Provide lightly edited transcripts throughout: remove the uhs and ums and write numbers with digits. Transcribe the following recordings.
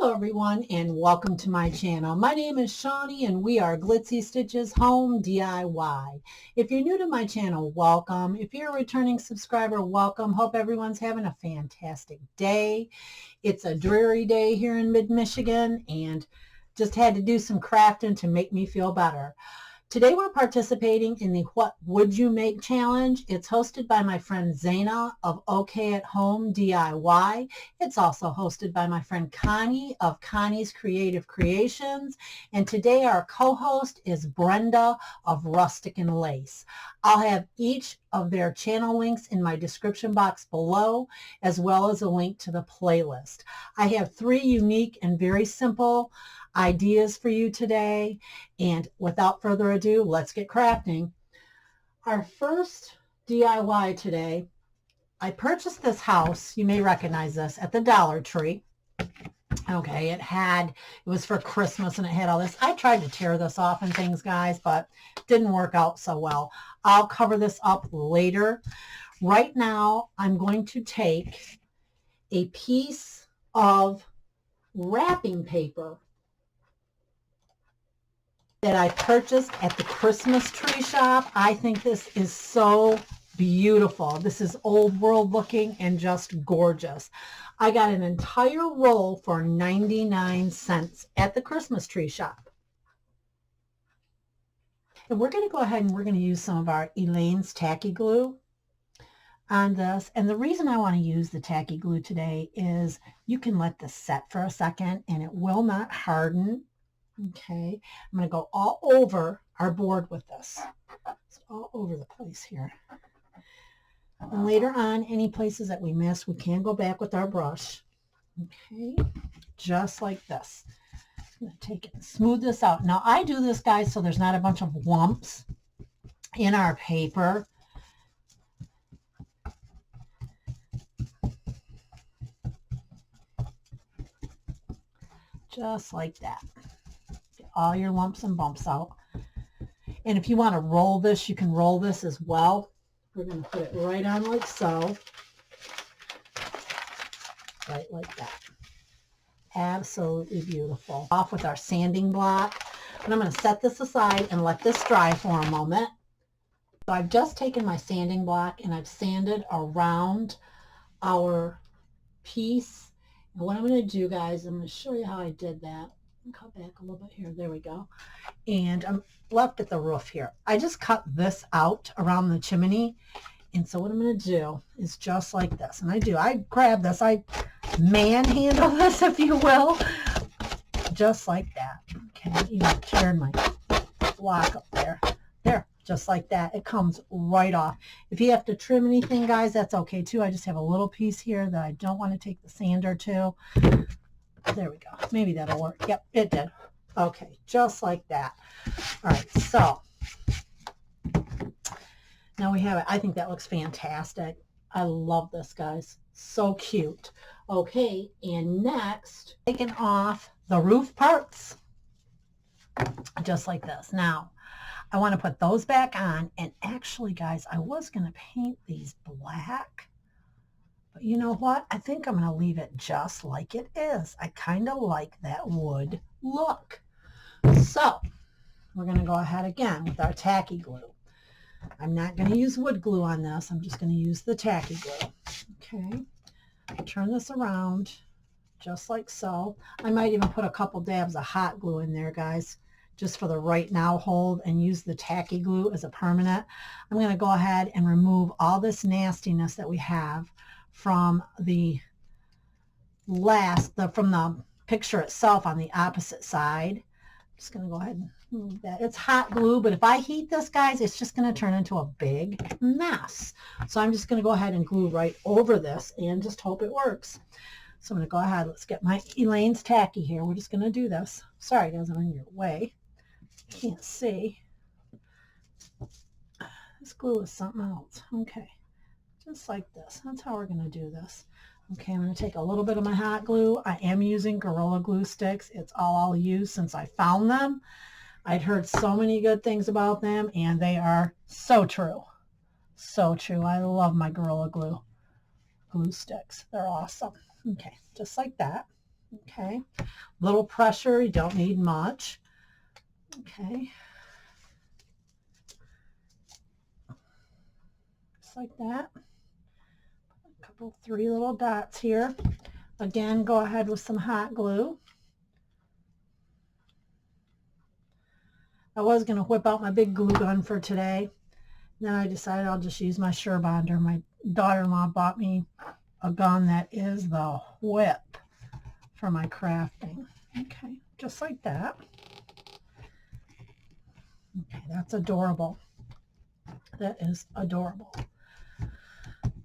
Hello everyone and welcome to my channel. My name is Shawnee and we are Glitzy Stitches Home DIY. If you're new to my channel, welcome. If you're a returning subscriber, welcome. Hope everyone's having a fantastic day. It's a dreary day here in mid-Michigan and just had to do some crafting to make me feel better. Today we're participating in the What Would You Make challenge. It's hosted by my friend Zaina of OK at Home DIY. It's also hosted by my friend Connie of Connie's Creative Creations. And today our co-host is Brenda of Rustic and Lace. I'll have each of their channel links in my description box below, as well as a link to the playlist. I have 3 unique and very simple ideas for you today, and without further ado, let's get crafting. Our first DIY today, I purchased this house, you may recognize this, at the Dollar Tree. Okay, it was for Christmas and it had all this. I tried to tear this off and things, guys, but it didn't work out so well. I'll cover this up later. Right now, I'm going to take a piece of wrapping paper that I purchased at the Christmas tree shop. I think this is so beautiful. This is old world looking and just gorgeous. I got an entire roll for 99 cents at the Christmas tree shop. And we're going to go ahead and we're going to use some of our Elaine's tacky glue on this. And the reason I want to use the tacky glue today is you can let this set for a second and it will not harden. Okay, I'm going to go all over our board with this. It's all over the place here. And later on, any places that we miss, we can go back with our brush. Okay, just like this. I'm going to take it and smooth this out. Now, I do this, guys, so there's not a bunch of lumps in our paper. Just like that. All your lumps and bumps out. And if you want to roll this, you can roll this as well. We're going to put it right on like so. Right like that. Absolutely beautiful. Off with our sanding block. And I'm going to set this aside and let this dry for a moment. So I've just taken my sanding block and I've sanded around our piece. And what I'm going to do, guys, I'm going to show you how I did that. Cut back a little bit here. There we go. And I'm left at the roof here. I just cut this out around the chimney. And so what I'm going to do is just like this. And I grab this. I manhandle this, if you will. Just like that. Okay. Even turn my block up there. There. Just like that. It comes right off. If you have to trim anything, guys, that's okay too. I just have a little piece here that I don't want to take the sander to. There we go. Maybe that'll work. Yep, it did. Okay, just like that. All right, so now we have it. I think that looks fantastic. I love this, guys. So cute. Okay, and next, taking off the roof parts, just like this. Now, I want to put those back on, and actually, guys, I was going to paint these black. But you know what? I think I'm going to leave it just like it is. I kind of like that wood look. So we're going to go ahead again with our tacky glue. I'm not going to use wood glue on this. I'm just going to use the tacky glue. Okay. Turn this around just like so. I might even put a couple dabs of hot glue in there, guys, just for the right now hold, and use the tacky glue as a permanent. I'm going to go ahead and remove all this nastiness that we have from the from the picture itself on the opposite side. I'm just going to go ahead and move that. It's hot glue, but if I heat this, guys, it's just going to turn into a big mess. So I'm just going to go ahead and glue right over this and just hope it works. So I'm going to go ahead. Let's get my Elaine's tacky here. We're just going to do this. Sorry, guys, I'm in your way. Can't see. This glue is something else. Okay. Just like this. That's how we're going to do this. Okay, I'm going to take a little bit of my hot glue. I am using Gorilla Glue sticks. It's all I'll use since I found them. I'd heard so many good things about them, and they are so true. So true. I love my Gorilla Glue sticks. They're awesome. Okay, just like that. Okay, little pressure, you don't need much. Okay, just like that. A couple, 3 little dots here. Again, go ahead with some hot glue. I was going to whip out my big glue gun for today. Then I decided I'll just use my Sure Bonder. My daughter-in-law bought me a gun that is the whip for my crafting. Okay, just like that. Okay, that's adorable. That is adorable.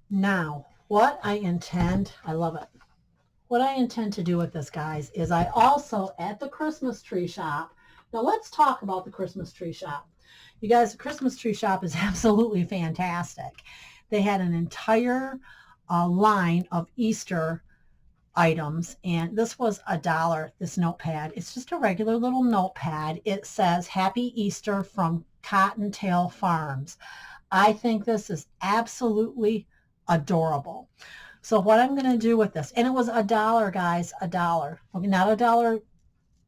Now, what I intend, I love it. What I intend to do with this, guys, is I also, at the Christmas tree shop, now let's talk about the Christmas tree shop. You guys, the Christmas tree shop is absolutely fantastic. They had an entire line of Easter items, and this was $1, this notepad. It's just a regular little notepad. It says Happy Easter from Cottontail Farms. I think this is absolutely adorable. So what I'm going to do with this, and it was $1, guys, $1. Okay, not $1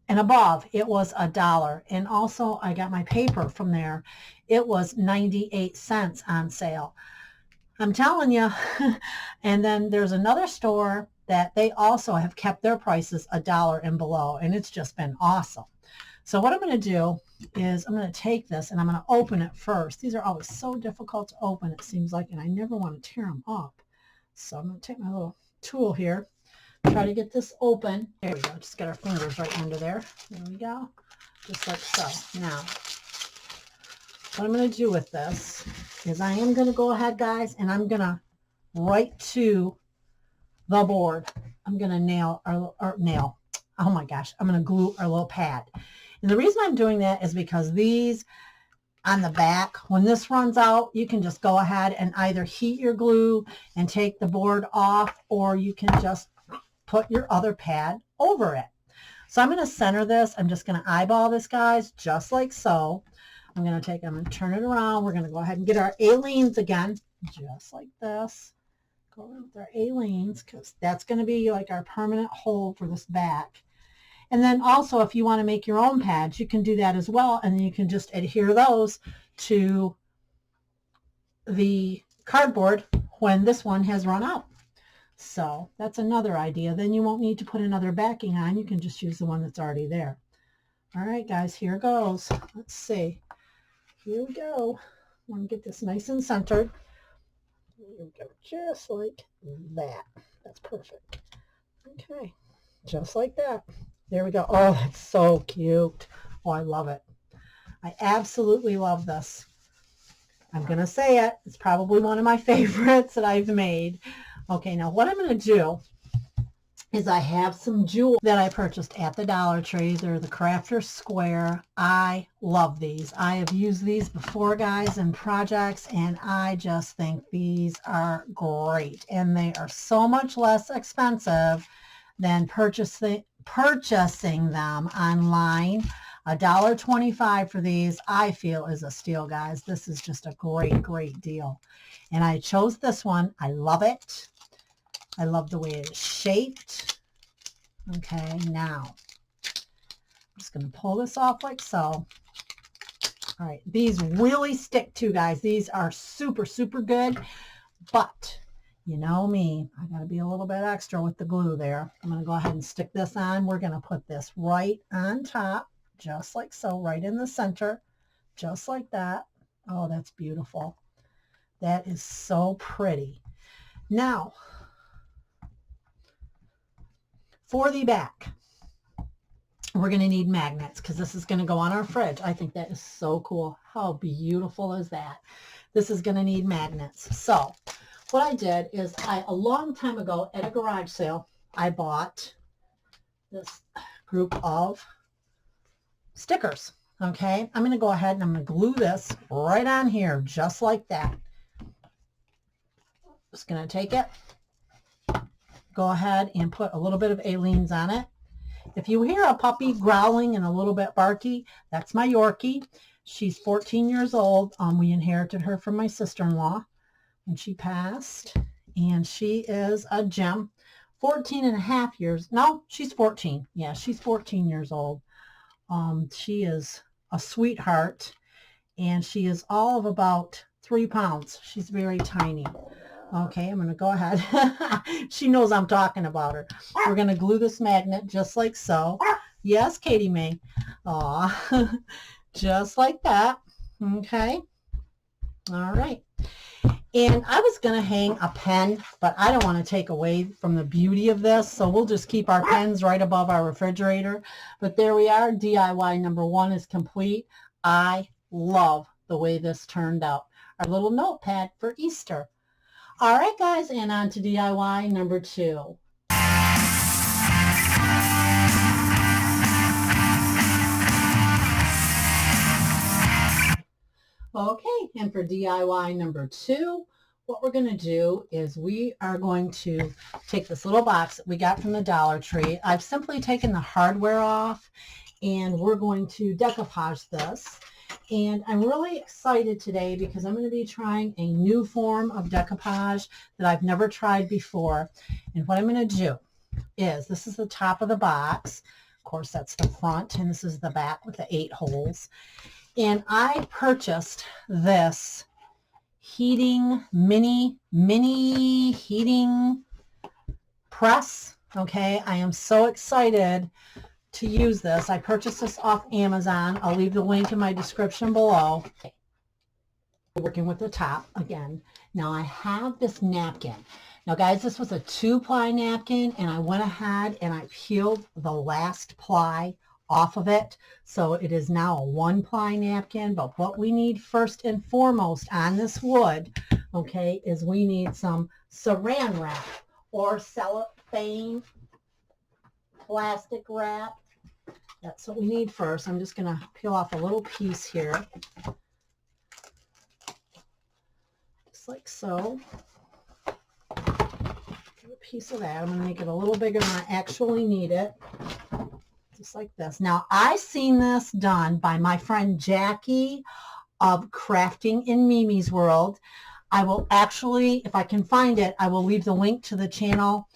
and above, it was $1. And also I got my paper from there. It was 98 cents on sale. I'm telling you. And then there's another store that they also have kept their prices $1 and below, and it's just been awesome. So what I'm going to do is I'm going to take this and I'm going to open it first. These are always so difficult to open, it seems like, and I never want to tear them up. So I'm going to take my little tool here, try to get this open. There we go. Just get our fingers right under there. There we go. Just like so. Now, what I'm going to do with this is I am going to go ahead, guys, and I'm going to right to the board. I'm going to nail. Oh my gosh. I'm going to glue our little pad. And the reason I'm doing that is because these on the back, when this runs out, you can just go ahead and either heat your glue and take the board off, or you can just put your other pad over it. So I'm going to center this. I'm just going to eyeball this, guys, just like so. I'm going to turn it around. We're going to go ahead and get our A-leans again, just like this. Go with our A-leans, because that's going to be like our permanent hole for this back. And then also, if you want to make your own pads, you can do that as well. And then you can just adhere those to the cardboard when this one has run out. So that's another idea. Then you won't need to put another backing on. You can just use the one that's already there. All right, guys, here goes. Let's see. Here we go. I want to get this nice and centered. Here we go, just like that. That's perfect. Okay, just like that. There we go. Oh, that's so cute. Oh, I love it. I absolutely love this. I'm going to say it. It's probably one of my favorites that I've made. Okay, now what I'm going to do is I have some jewels that I purchased at the Dollar Tree. They're the Crafter Square. I love these. I have used these before, guys, in projects, and I just think these are great. And they are so much less expensive than purchasing them online. $1.25 for these, I feel, is a steal, guys. This is just a great deal. And I chose this one. I love it. I love the way it is shaped. Okay, now I'm just going to pull this off like so. All right, these really stick too, guys. These are super good, but you know me, I got to be a little bit extra with the glue there. I'm going to go ahead and stick this on. We're going to put this right on top, just like so, right in the center, just like that. Oh, that's beautiful. That is so pretty. Now, for the back, we're going to need magnets because this is going to go on our fridge. I think that is so cool. How beautiful is that? This is going to need magnets. So what I did is a long time ago at a garage sale, I bought this group of stickers. Okay, I'm going to go ahead and I'm going to glue this right on here, just like that. Just going to take it, go ahead and put a little bit of A-leans on it. If you hear a puppy growling and a little bit barky, that's my Yorkie. She's 14 years old. We inherited her from my sister-in-law when she passed, and she is a gem. 14 and a half years. No, she's 14. Yeah, she's 14 years old. She is a sweetheart, and she is all of about 3 pounds. She's very tiny. Okay, I'm going to go ahead. She knows I'm talking about her. We're going to glue this magnet just like so. Yes, Katie May. Aw, just like that. Okay. All right. And I was going to hang a pen, but I don't want to take away from the beauty of this, so we'll just keep our pens right above our refrigerator. But there we are. DIY number 1 is complete. I love the way this turned out. Our little notepad for Easter. All right, guys, and on to DIY number 2. Okay, and for DIY number 2, what we're going to do is we are going to take this little box that we got from the Dollar Tree. I've simply taken the hardware off, and we're going to decoupage this. And I'm really excited today because I'm going to be trying a new form of decoupage that I've never tried before. And what I'm going to do is, this is the top of the box. Of course, that's the front, and this is the back with the 8 holes. And I purchased this mini heating press. Okay, I am so excited to use this. I purchased this off Amazon. I'll leave the link in my description below. Working with the top again. Now I have this napkin. Now guys, this was a 2-ply napkin, and I went ahead and I peeled the last ply off of it. So it is now a 1-ply napkin. But what we need first and foremost on this wood, okay, is we need some saran wrap or cellophane plastic wrap. That's what we need first. I'm just going to peel off a little piece here. Just like so. A piece of that. I'm going to make it a little bigger than I actually need it. Just like this. Now, I seen this done by my friend Jackie of Crafting in Mimi's World. I will actually, if I can find it, I will leave the link to the channel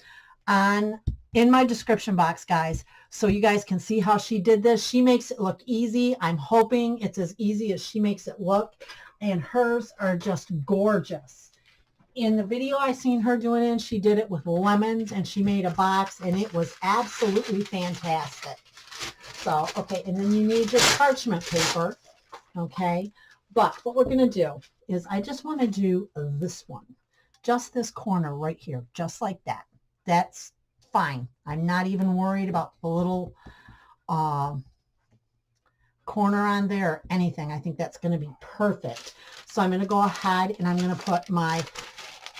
in my description box, guys, so you guys can see how she did this. She makes it look easy. I'm hoping it's as easy as she makes it look, and hers are just gorgeous. In the video I seen her doing it, she did it with lemons, and she made a box, and it was absolutely fantastic. So, okay, and then you need your parchment paper, okay? But what we're going to do is I just want to do this one, just this corner right here, just like that. That's fine. I'm not even worried about the little corner on there or anything. I think that's going to be perfect. So I'm going to go ahead and I'm going to put my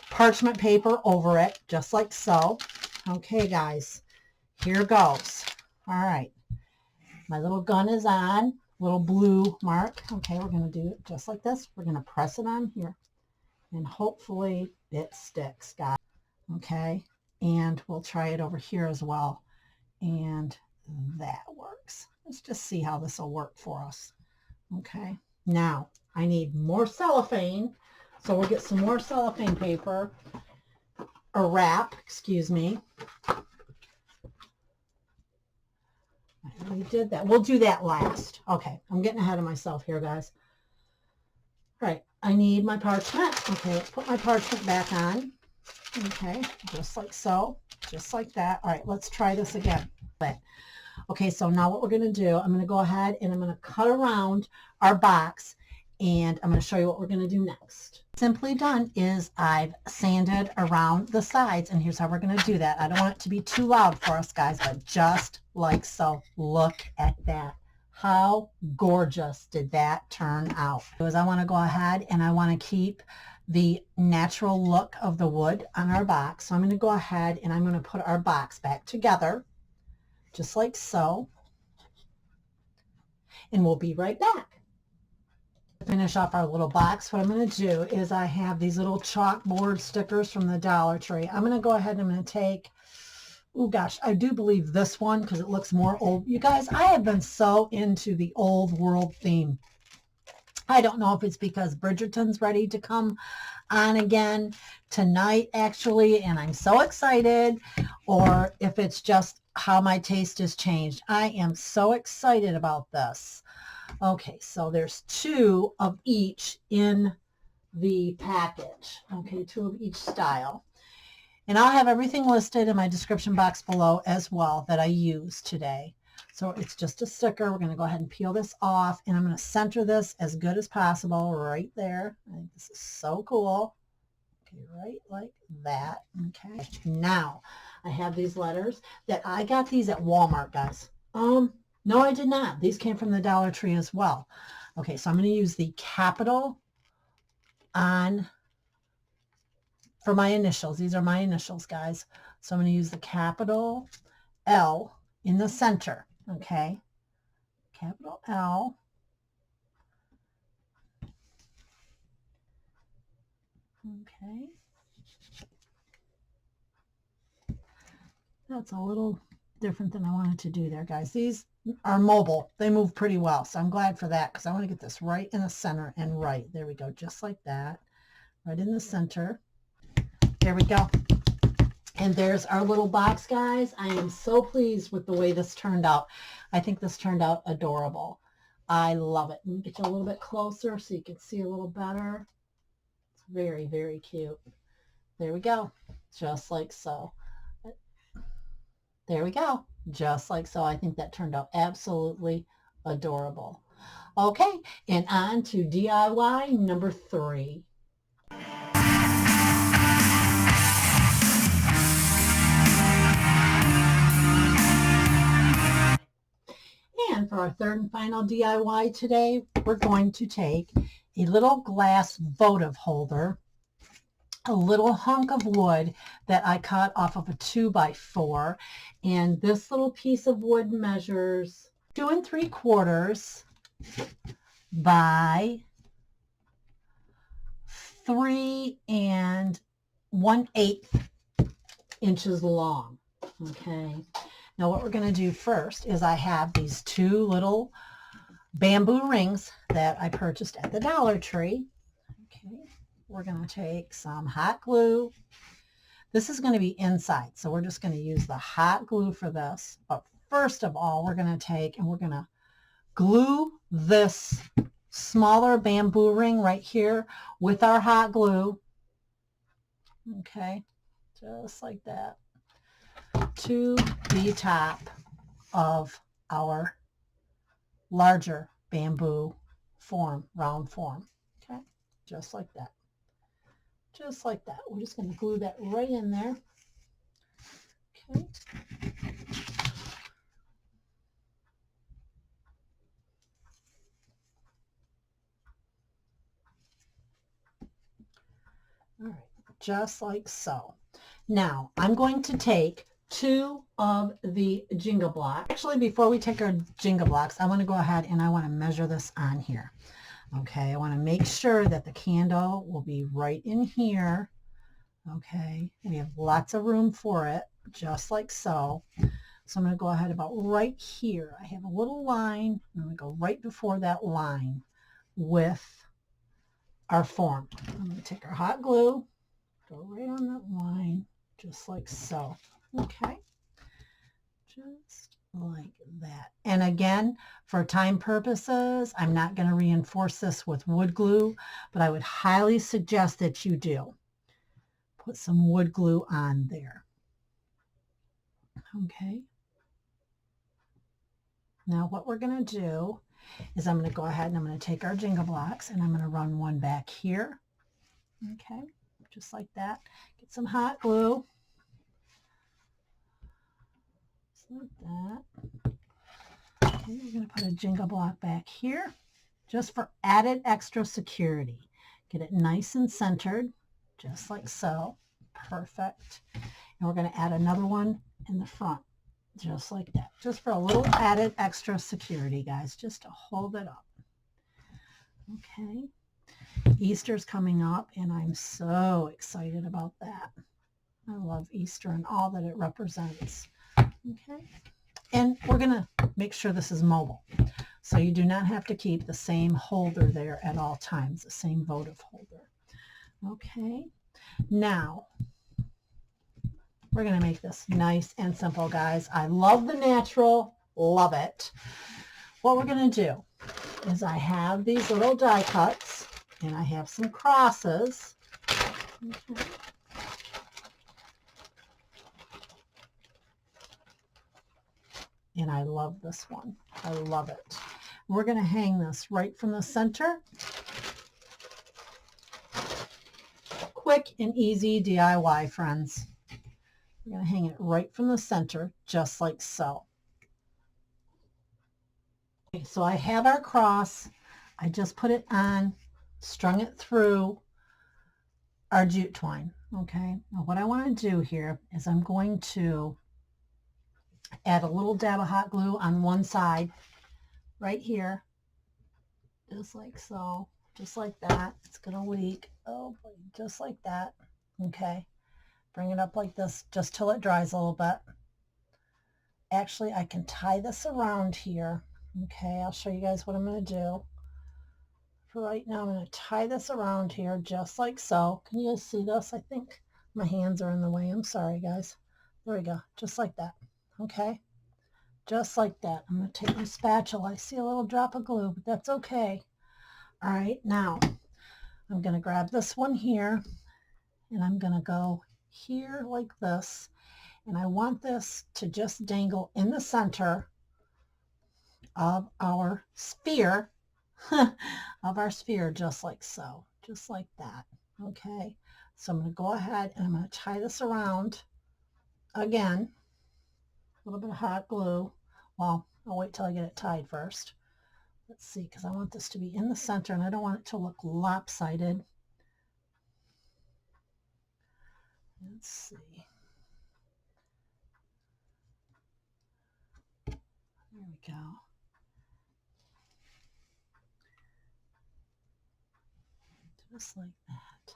parchment paper over it, just like so. Okay, guys, here goes. All right. My little gun is on, little blue mark. Okay, we're going to do it just like this. We're going to press it on here, and hopefully it sticks, guys. Okay, and we'll try it over here as well, and that works. Let's just see how this will work for us. Okay, now I need more cellophane, so we'll get some more cellophane paper, or wrap, excuse me. I already did that. We'll do that last. Okay, I'm getting ahead of myself here, guys. All right, I need my parchment. Okay, let's put my parchment back on. Okay, just like so, just like that. All right, let's try this again. Okay, so now what we're going to do, I'm going to go ahead and I'm going to cut around our box, and I'm going to show you what we're going to do next. Simply done is I've sanded around the sides, and here's how we're going to do that. I don't want it to be too loud for us, guys, but just like so. Look at that. How gorgeous did that turn out? Because I want to go ahead and I want to keep the natural look of the wood on our box. So I'm going to go ahead and I'm going to put our box back together, just like so. And we'll be right back. To finish off our little box, what I'm going to do is I have these little chalkboard stickers from the Dollar Tree. I'm going to go ahead and I'm going to take, oh gosh, I do believe this one because it looks more old. You guys, I have been so into the old world theme. I don't know if it's because Bridgerton's ready to come on again tonight, actually, and I'm so excited, or if it's just how my taste has changed. I am so excited about this. Okay, so there's 2 of each in the package. Okay, 2 of each style. And I'll have everything listed in my description box below as well that I use today. So it's just a sticker. We're going to go ahead and peel this off, and I'm going to center this as good as possible right there. I think this is so cool. Okay, right like that. Okay. Now, I have these letters that I got these at Walmart, guys. No, I did not. These came from the Dollar Tree as well. Okay, so I'm going to use the capital on for my initials. These are my initials, guys. So I'm going to use the capital L in the center. Okay, capital L. Okay. That's a little different than I wanted to do there, guys. These are mobile. They move pretty well, so I'm glad for that because I want to get this right in the center and right. There we go, just like that. Right in the center. There we go. And there's our little box, guys. I am so pleased with the way this turned out. I think this turned out adorable. I love it. Let me get you a little bit closer so you can see a little better. It's very, very cute. There we go. Just like so. There we go. Just like so. I think that turned out absolutely adorable. Okay, and on to DIY number 3. And for our third and final DIY today, we're going to take a little glass votive holder, a little hunk of wood that I cut off of a 2x4, and this little piece of wood measures 2 3/4 by 3 1/8 inches long. Okay. Now what we're going to do first is I have these 2 little bamboo rings that I purchased at the Dollar Tree. Okay. We're going to take some hot glue. This is going to be inside, so we're just going to use the hot glue for this. But first of all, we're going to take and we're going to glue this smaller bamboo ring right here with our hot glue. Okay, just like that, to the top of our larger bamboo form, round form. Okay, just like that. Just like that. We're just going to glue that right in there. Okay. All right, just like so. Now, I'm going to take 2 of the Jenga blocks. Actually, before we take our Jenga blocks, I want to go ahead and I want to measure this on here. Okay, I want to make sure that the candle will be right in here. Okay, we have lots of room for it, just like so. So I'm going to go ahead about right here. I have a little line. I'm going to go right before that line with our form. I'm going to take our hot glue, go right on that line, just like so. Okay, just like that. And again, for time purposes, I'm not going to reinforce this with wood glue, but I would highly suggest that you do. Put some wood glue on there. Okay. Now what we're going to do is I'm going to go ahead and I'm going to take our Jenga blocks and I'm going to run one back here. Okay, just like that. Get some hot glue. Just like that. Okay, we're going to put a Jenga block back here just for added extra security. Get it nice and centered, just like so. Perfect. And we're going to add another one in the front, just like that. Just for a little added extra security, guys, just to hold it up. Okay. Easter's coming up, and I'm so excited about that. I love Easter and all that it represents. Okay. And we're going to make sure this is mobile. So you do not have to keep the same holder there at all times, the same votive holder. Okay, now we're going to make this nice and simple, guys. I love the natural, love it. What we're going to do is I have these little die cuts and I have some crosses. Okay. And I love this one. I love it. We're going to hang this right from the center. Quick and easy DIY, friends. We're going to hang it right from the center, just like so. Okay, so I have our cross. I just put it on, strung it through our jute twine. Okay, now what I want to do here is I'm going to add a little dab of hot glue on one side, right here, just like so, just like that. It's going to leak. Oh, just like that. Okay, bring it up like this just till it dries a little bit. Actually, I can tie this around here. Okay, I'll show you guys what I'm going to do. For right now, I'm going to tie this around here just like so. Can you guys see this? I think my hands are in the way. I'm sorry, guys. There we go, just like that. Okay, just like that. I'm going to take my spatula. I see a little drop of glue, but that's okay. All right, now I'm going to grab this one here, and I'm going to go here like this, and I want this to just dangle in the center of our sphere, just like so, just like that. Okay, so I'm going to go ahead and I'm going to tie this around again, a little bit of hot glue. Well, I'll wait till I get it tied first. Let's see, because I want this to be in the center and I don't want it to look lopsided. Let's see. There we go. Just like that.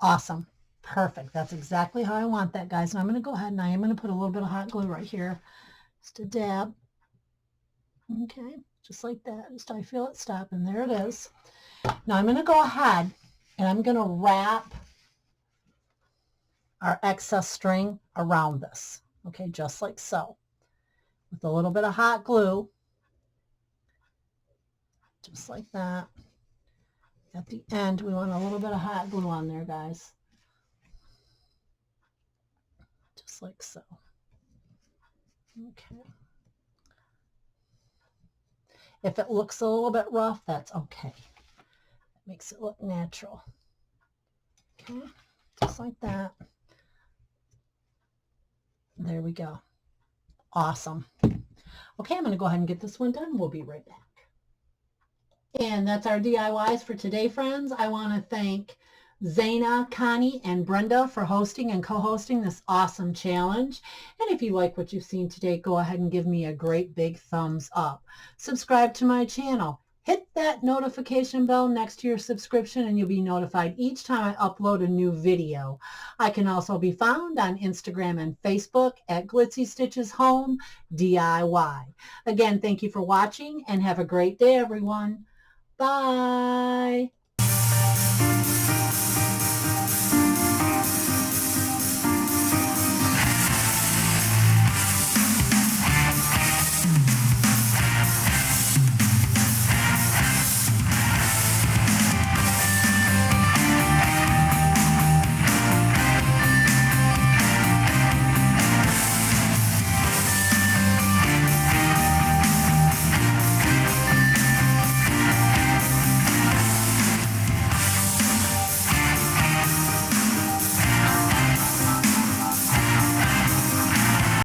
Awesome. Perfect. That's exactly how I want that, guys. And I'm going to go ahead and I am going to put a little bit of hot glue right here. Just a dab. Okay, just like that. Just I feel it stop, and there it is. Now I'm going to go ahead and I'm going to wrap our excess string around this. Okay, just like so. With a little bit of hot glue. Just like that. At the end, we want a little bit of hot glue on there, guys. Just like so. Okay. If it looks a little bit rough, that's okay. It makes it look natural. Okay, just like that. There we go. Awesome. Okay, I'm going to go ahead and get this one done. We'll be right back. And that's our DIYs for today, friends. I want to thank Zaina, Connie, and Brenda for hosting and co-hosting this awesome challenge. And if you like what you've seen today, go ahead and give me a great big thumbs up. Subscribe to my channel. Hit that notification bell next to your subscription and you'll be notified each time I upload a new video. I can also be found on Instagram and Facebook at Glitzy Stitches Home DIY. Again, thank you for watching and have a great day, everyone. Bye.